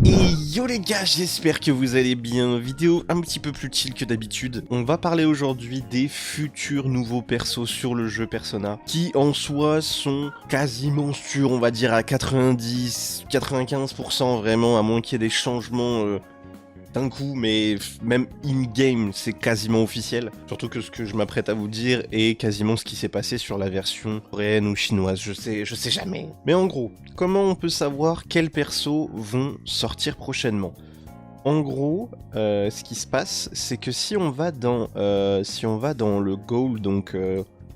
Et yo les gars, j'espère que vous allez bien. Vidéo un petit peu plus chill que d'habitude. On va parler aujourd'hui des futurs nouveaux persos sur le jeu Persona, qui en soi sont quasiment sûrs, on va dire à 90-95% vraiment, à moins qu'il y ait des changements d'un coup, mais même in-game, c'est quasiment officiel. Surtout que ce que je m'apprête à vous dire est quasiment ce qui s'est passé sur la version coréenne ou chinoise, je sais jamais. Mais en gros, comment on peut savoir quels persos vont sortir prochainement ? En gros, ce qui se passe, c'est que si on va dans le goal, donc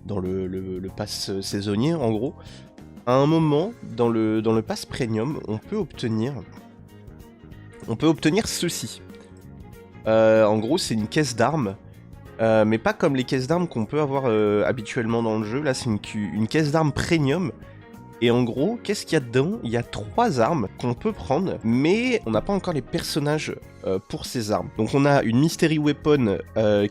dans le pass saisonnier, en gros, à un moment, dans le pass premium, on peut obtenir ceci. En gros, c'est une caisse d'armes, mais pas comme les caisses d'armes qu'on peut avoir habituellement dans le jeu. Là, c'est une caisse d'armes premium. Et en gros, qu'est-ce qu'il y a dedans ? Il y a 3 armes qu'on peut prendre, mais on n'a pas encore les personnages pour ces armes. Donc on a une Mystery Weapon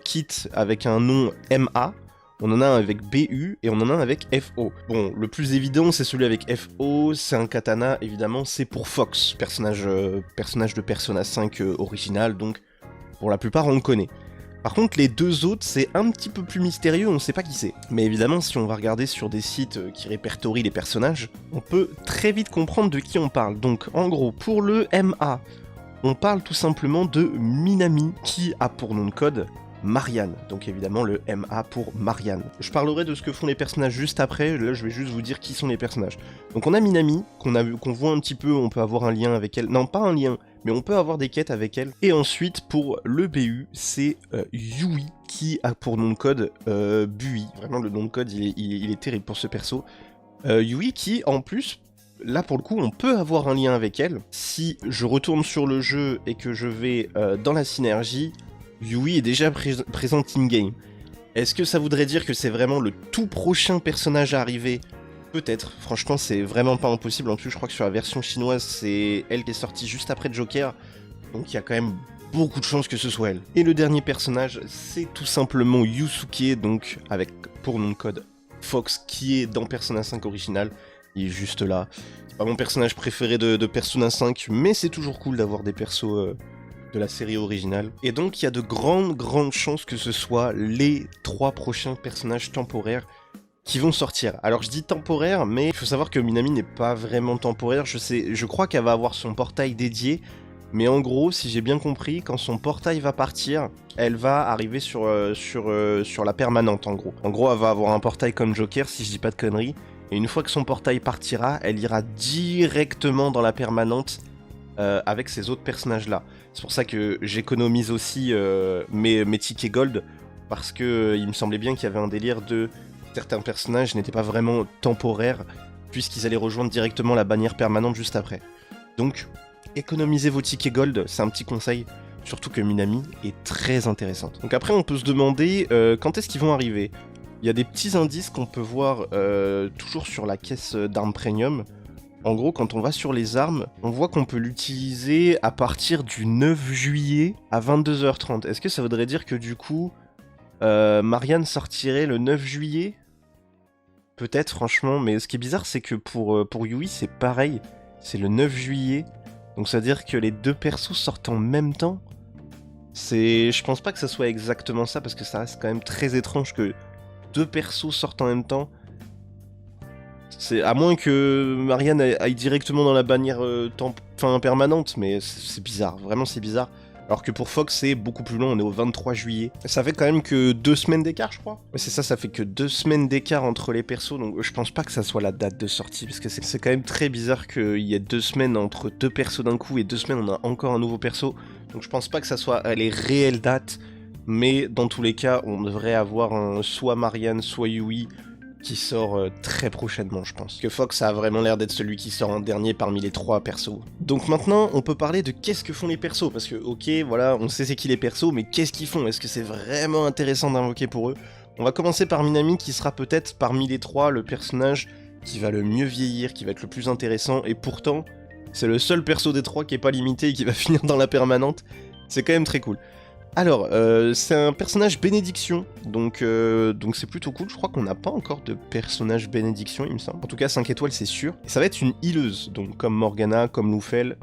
kit avec un nom MA, on en a un avec BU et on en a un avec FO. Bon, le plus évident, c'est celui avec FO, c'est un katana, évidemment, c'est pour Fox, personnage de Persona 5 original, donc pour la plupart on le connaît. Par contre, les deux autres, c'est un petit peu plus mystérieux, on sait pas qui c'est. Mais évidemment, si on va regarder sur des sites qui répertorient les personnages, on peut très vite comprendre de qui on parle. Donc, en gros, pour le MA, on parle tout simplement de Minami, qui a pour nom de code Marianne. Donc évidemment, le MA pour Marianne. Je parlerai de ce que font les personnages juste après, là je vais juste vous dire qui sont les personnages. Donc on a Minami, qu'on voit un petit peu, on peut avoir un lien avec elle. Non, pas un lien, mais on peut avoir des quêtes avec elle. Et ensuite, pour le BU, c'est Yui, qui a pour nom de code Bui. Vraiment, le nom de code, il est terrible pour ce perso. Yui qui, en plus, là pour le coup, on peut avoir un lien avec elle. Si je retourne sur le jeu et que je vais dans la synergie, Yui est déjà présente in-game. Est-ce que ça voudrait dire que c'est vraiment le tout prochain personnage à arriver ? Peut-être, franchement c'est vraiment pas impossible, en plus je crois que sur la version chinoise c'est elle qui est sortie juste après Joker, donc il y a quand même beaucoup de chances que ce soit elle. Et le dernier personnage c'est tout simplement Yusuke, donc avec pour nom de code Fox, qui est dans Persona 5 original, il est juste là. C'est pas mon personnage préféré de Persona 5, mais c'est toujours cool d'avoir des persos de la série originale. Et donc il y a de grandes chances que ce soit les 3 prochains personnages temporaires qui vont sortir. Alors je dis temporaire, mais il faut savoir que Minami n'est pas vraiment temporaire. Je crois qu'elle va avoir son portail dédié, mais en gros, si j'ai bien compris, quand son portail va partir, elle va arriver sur la permanente en gros. En gros, elle va avoir un portail comme Joker, si je dis pas de conneries, et une fois que son portail partira, elle ira directement dans la permanente avec ces autres personnages là. C'est pour ça que j'économise aussi mes tickets gold, parce que il me semblait bien qu'il y avait un délire de certains personnages n'étaient pas vraiment temporaires, puisqu'ils allaient rejoindre directement la bannière permanente juste après. Donc, économisez vos tickets gold, c'est un petit conseil, surtout que Minami est très intéressante. Donc après, on peut se demander quand est-ce qu'ils vont arriver. Il y a des petits indices qu'on peut voir toujours sur la caisse d'armes premium. En gros, quand on va sur les armes, on voit qu'on peut l'utiliser à partir du 9 juillet à 22h30. Est-ce que ça voudrait dire que du coup, Marianne sortirait le 9 juillet ? Peut-être, franchement, mais ce qui est bizarre, c'est que pour Yui, c'est pareil. C'est le 9 juillet. Donc ça veut dire que les deux persos sortent en même temps. Je pense pas que ça soit exactement ça, parce que ça reste quand même très étrange que 2 persos sortent en même temps. C'est à moins que Marianne aille directement dans la bannière permanente, mais c'est bizarre, vraiment c'est bizarre. Alors que pour Fox c'est beaucoup plus long, on est au 23 juillet. Ça fait quand même que 2 semaines d'écart, je crois. Ouais, c'est ça fait que 2 semaines d'écart entre les persos, donc je pense pas que ça soit la date de sortie, parce que c'est quand même très bizarre qu'il y ait 2 semaines entre 2 persos d'un coup, et 2 semaines on a encore un nouveau perso. Donc je pense pas que ça soit les réelles dates, mais dans tous les cas, on devrait avoir soit Marianne, soit Yui, qui sort très prochainement, je pense. Que Fox a vraiment l'air d'être celui qui sort en dernier parmi les 3 persos. Donc maintenant, on peut parler de qu'est-ce que font les persos, parce que ok, voilà, on sait c'est qui les persos, mais qu'est-ce qu'ils font ? Est-ce que c'est vraiment intéressant d'invoquer pour eux ? On va commencer par Minami, qui sera peut-être parmi les 3 le personnage qui va le mieux vieillir, qui va être le plus intéressant, et pourtant, c'est le seul perso des 3 qui est pas limité et qui va finir dans la permanente. C'est quand même très cool. Alors, c'est un personnage bénédiction, donc c'est plutôt cool. Je crois qu'on n'a pas encore de personnage bénédiction, il me semble. En tout cas, 5 étoiles, c'est sûr. Et ça va être une healeuse, donc comme Morgana, comme Lufel.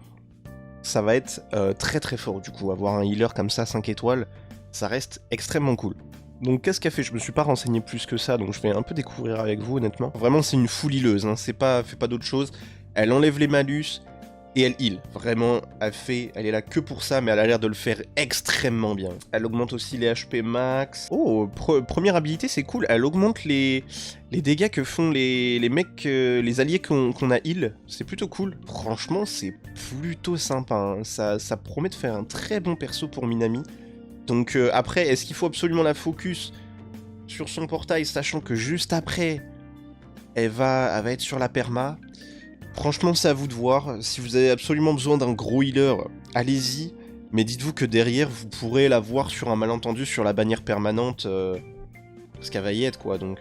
ça va être très très fort du coup. Avoir un healer comme ça, 5 étoiles, ça reste extrêmement cool. Donc qu'est-ce qu'elle fait? Je me suis pas renseigné plus que ça, donc je vais un peu découvrir avec vous honnêtement. Vraiment c'est une full healeuse, hein. Fait pas d'autre chose. Elle enlève les malus et elle heal. Vraiment, elle est là que pour ça, mais elle a l'air de le faire extrêmement bien. Elle augmente aussi les HP max. Oh, première habilité, c'est cool. Elle augmente les dégâts que font les mecs, les alliés qu'on a heal. C'est plutôt cool. Franchement, c'est plutôt sympa, hein. Ça promet de faire un très bon perso pour Minami. Donc après, est-ce qu'il faut absolument la focus sur son portail, sachant que juste après, elle va être sur la perma? Franchement, c'est à vous de voir. Si vous avez absolument besoin d'un gros healer, allez-y. Mais dites-vous que derrière, vous pourrez la voir sur un malentendu sur la bannière permanente. Parce qu'elle va y être, quoi. Donc,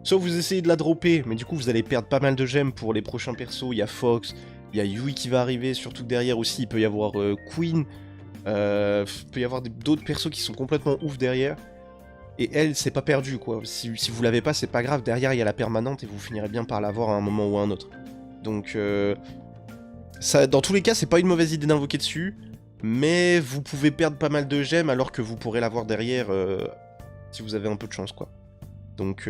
soit vous essayez de la dropper, mais du coup, vous allez perdre pas mal de gemmes pour les prochains persos. Il y a Fox, il y a Yui qui va arriver. Surtout que derrière aussi, il peut y avoir Queen. Il peut y avoir d'autres persos qui sont complètement ouf derrière. Et elle, c'est pas perdu, quoi. Si vous l'avez pas, c'est pas grave. Derrière, il y a la permanente et vous finirez bien par l'avoir à un moment ou à un autre. Donc, ça, dans tous les cas, c'est pas une mauvaise idée d'invoquer dessus, mais vous pouvez perdre pas mal de gemmes alors que vous pourrez l'avoir derrière si vous avez un peu de chance, quoi. Donc,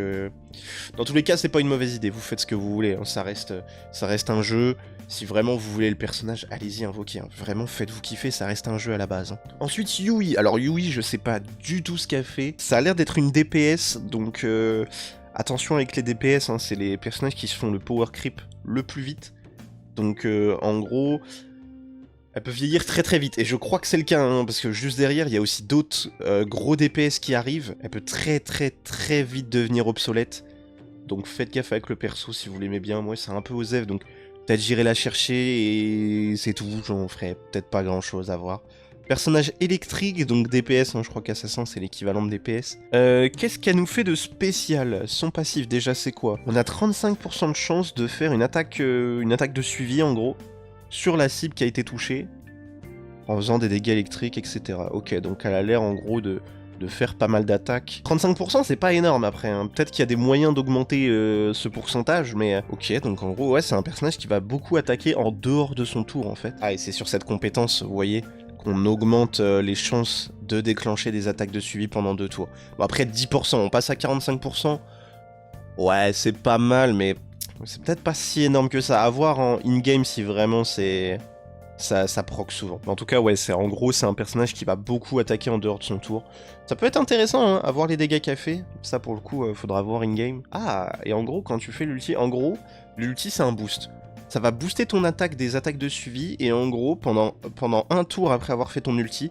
dans tous les cas, c'est pas une mauvaise idée. Vous faites ce que vous voulez, hein. Ça reste un jeu. Si vraiment vous voulez le personnage, allez-y, invoquez, hein. Vraiment, faites-vous kiffer, ça reste un jeu à la base, hein. Ensuite, Yui. Alors, Yui, je sais pas du tout ce qu'elle fait. Ça a l'air d'être une DPS, donc attention avec les DPS, hein, c'est les personnages qui se font le power creep le plus vite. Donc en gros, elle peut vieillir très très vite. Et je crois que c'est le cas, hein, parce que juste derrière, il y a aussi d'autres gros DPS qui arrivent. Elle peut très très très vite devenir obsolète. Donc faites gaffe avec le perso si vous l'aimez bien. Moi c'est un peu osef, donc peut-être j'irai la chercher et c'est tout. J'en ferai peut-être pas grand chose à voir. Personnage électrique, donc DPS, hein, je crois qu'Assassin c'est l'équivalent de DPS. Qu'est-ce qu'elle nous fait de spécial? Son passif déjà c'est quoi? On a 35% de chance de faire une attaque de suivi en gros, sur la cible qui a été touchée, en faisant des dégâts électriques, etc. Ok, donc elle a l'air en gros de faire pas mal d'attaques. 35% c'est pas énorme après, hein. Peut-être qu'il y a des moyens d'augmenter ce pourcentage, mais ok, donc en gros ouais c'est un personnage qui va beaucoup attaquer en dehors de son tour en fait. Ah et c'est sur cette compétence, vous voyez, on augmente les chances de déclencher des attaques de suivi pendant 2 tours. Bon, après 10%, on passe à 45%. Ouais, c'est pas mal, mais c'est peut-être pas si énorme que ça. À voir en in-game si vraiment c'est... Ça proc souvent. Mais en tout cas, ouais, en gros, c'est un personnage qui va beaucoup attaquer en dehors de son tour. Ça peut être intéressant, hein, à voir les dégâts qu'elle fait. Ça, pour le coup, faudra voir in-game. Ah, et en gros, quand tu fais l'ulti... En gros, l'ulti, c'est un boost. Ça va booster ton attaque des attaques de suivi, et en gros, pendant un tour après avoir fait ton ulti,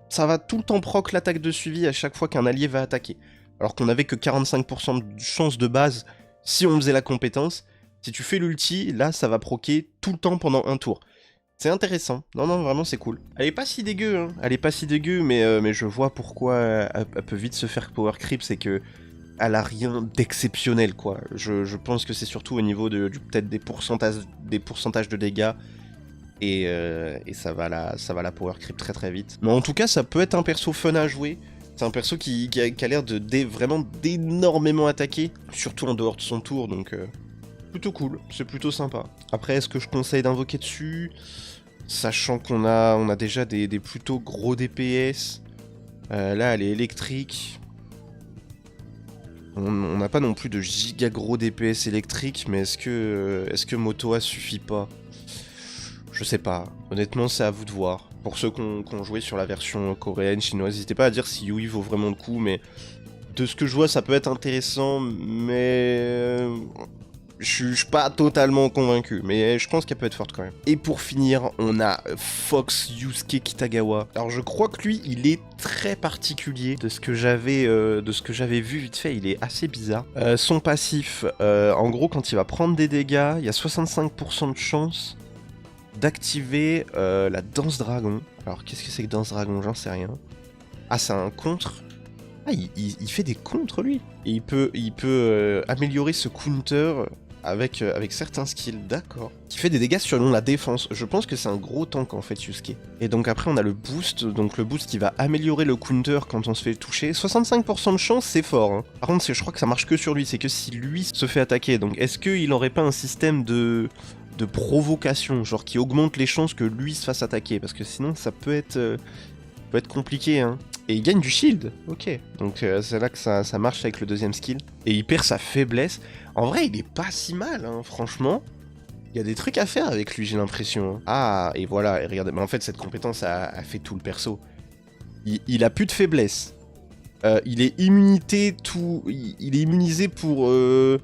ça va tout le temps proc l'attaque de suivi à chaque fois qu'un allié va attaquer. Alors qu'on avait que 45% de chance de base si on faisait la compétence. Si tu fais l'ulti, là, ça va proquer tout le temps pendant un tour. C'est intéressant. Non, non, vraiment, c'est cool. Elle est pas si dégueu, hein. Elle est pas si dégueu, mais je vois pourquoi elle peut vite se faire power creep, c'est que elle a rien d'exceptionnel, quoi. Je pense que c'est surtout au niveau peut-être des pourcentages de dégâts, et ça va la power creep très très vite. Mais en tout cas, ça peut être un perso fun à jouer. C'est un perso qui a l'air de vraiment d'énormément attaquer, surtout en dehors de son tour, donc plutôt cool, c'est plutôt sympa. Après, est-ce que je conseille d'invoquer dessus? Sachant qu'on a déjà des plutôt gros DPS. Là, elle est électrique. On n'a pas non plus de giga gros DPS électriques, mais est-ce que Motoa suffit pas? Je sais pas. Honnêtement, c'est à vous de voir. Pour ceux qui ont joué sur la version coréenne, chinoise, n'hésitez pas à dire si Yui vaut vraiment le coup, mais de ce que je vois, ça peut être intéressant, mais je suis pas totalement convaincu, mais je pense qu'elle peut être forte quand même. Et pour finir, on a Fox Yusuke Kitagawa. Alors je crois que lui, il est très particulier de ce que j'avais vu vite fait, il est assez bizarre. Son passif, en gros, quand il va prendre des dégâts, il y a 65% de chance d'activer la danse dragon. Alors qu'est-ce que c'est que danse dragon? J'en sais rien. Ah, c'est un contre. Ah, il fait des contres, lui. Et il peut améliorer ce counter avec certains skills, d'accord. Qui fait des dégâts selon la défense. Je pense que c'est un gros tank, en fait, Yusuke. Et donc après, on a le boost. Donc le boost qui va améliorer le counter quand on se fait toucher. 65% de chance, c'est fort, hein. Par contre, je crois que ça marche que sur lui. C'est que si lui se fait attaquer. Donc est-ce qu'il aurait pas un système de de provocation, genre qui augmente les chances que lui se fasse attaquer, parce que sinon ça peut être compliqué, hein. Et il gagne du shield, ok. Donc c'est là que ça marche avec le deuxième skill. Et il perd sa faiblesse. En vrai, il est pas si mal, hein, franchement. Il y a des trucs à faire avec lui, j'ai l'impression. Hein. Ah, et voilà, et regardez, mais en fait, cette compétence a fait tout le perso. Il a plus de faiblesse. Il est immunité tout... Il est immunisé pour... le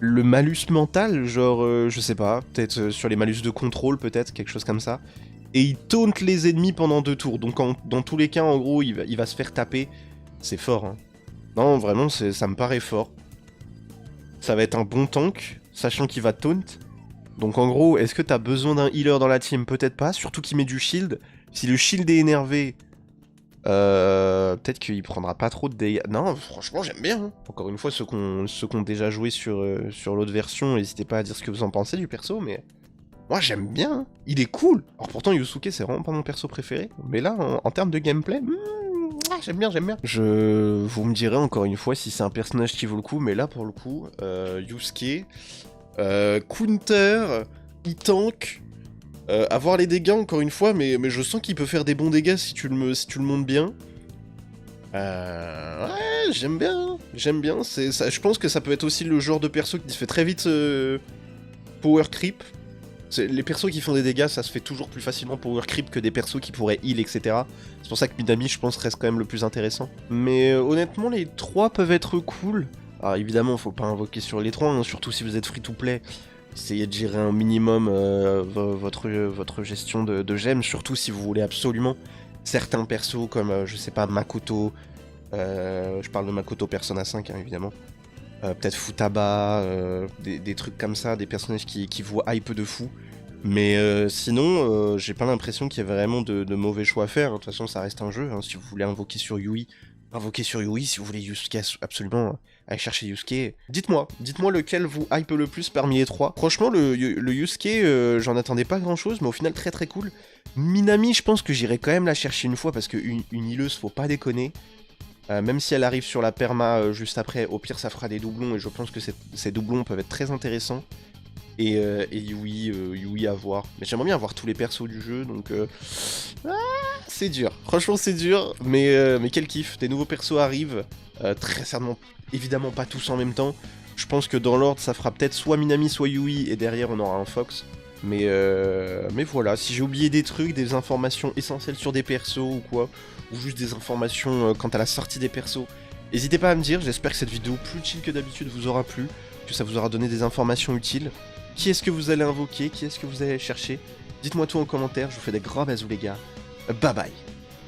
malus mental, genre, je sais pas, peut-être sur les malus de contrôle, peut-être, quelque chose comme ça. Et il taunt les ennemis pendant 2 tours. Donc dans tous les cas, en gros, il va se faire taper. C'est fort, hein. Non, vraiment, ça me paraît fort. Ça va être un bon tank, sachant qu'il va taunt. Donc en gros, est-ce que t'as besoin d'un healer dans la team? Peut-être pas, surtout qu'il met du shield. Si le shield est énervé, peut-être qu'il prendra pas trop de dégâts. Non, franchement, j'aime bien. Hein. Encore une fois, ceux qui ont déjà joué sur l'autre version, n'hésitez pas à dire ce que vous en pensez du perso, mais... Moi j'aime bien, hein. Il est cool. Alors pourtant Yusuke c'est vraiment pas mon perso préféré, mais là en termes de gameplay, j'aime bien. Vous me direz encore une fois si c'est un personnage qui vaut le coup, mais là pour le coup, Yusuke, counter, il tank, avoir les dégâts encore une fois, mais je sens qu'il peut faire des bons dégâts si tu le montes bien. Ouais, j'aime bien, ça, je pense que ça peut être aussi le genre de perso qui se fait très vite power creep. Les persos qui font des dégâts, ça se fait toujours plus facilement power creep que des persos qui pourraient heal, etc. C'est pour ça que Minami, je pense, reste quand même le plus intéressant. Mais honnêtement, les 3 peuvent être cool. Alors évidemment, faut pas invoquer sur les 3, hein, surtout si vous êtes free-to-play. Essayez de gérer un minimum votre gestion de gemmes, surtout si vous voulez absolument certains persos comme, je sais pas, Makoto. Je parle de Makoto Persona 5, hein, évidemment. Peut-être Futaba, des trucs comme ça, des personnages qui vous hype de fou. Mais sinon, j'ai pas l'impression qu'il y ait vraiment de mauvais choix à faire. De toute façon, ça reste un jeu. Hein. Si vous voulez invoquer sur Yui, invoquez sur Yui. Si vous voulez Yusuke, absolument, allez chercher Yusuke. Dites-moi lequel vous hype le plus parmi les 3. Franchement, le Yusuke, j'en attendais pas grand-chose, mais au final, très très cool. Minami, je pense que j'irai quand même la chercher une fois, parce qu'une healeuse, faut pas déconner. Même si elle arrive sur la perma juste après, au pire ça fera des doublons et je pense que ces doublons peuvent être très intéressants. Et Yui à voir. Mais j'aimerais bien avoir tous les persos du jeu, donc... c'est dur, franchement c'est dur, mais quel kiff, des nouveaux persos arrivent, très certainement, évidemment pas tous en même temps. Je pense que dans l'ordre ça fera peut-être soit Minami soit Yui et derrière on aura un Fox. Mais voilà, si j'ai oublié des trucs, des informations essentielles sur des persos ou quoi, ou juste des informations quant à la sortie des persos, n'hésitez pas à me dire. J'espère que cette vidéo plus chill que d'habitude vous aura plu, que ça vous aura donné des informations utiles. Qui est-ce que vous allez invoquer? Qui est-ce que vous allez chercher? Dites-moi tout en commentaire, je vous fais des gros bisous les gars. Bye bye.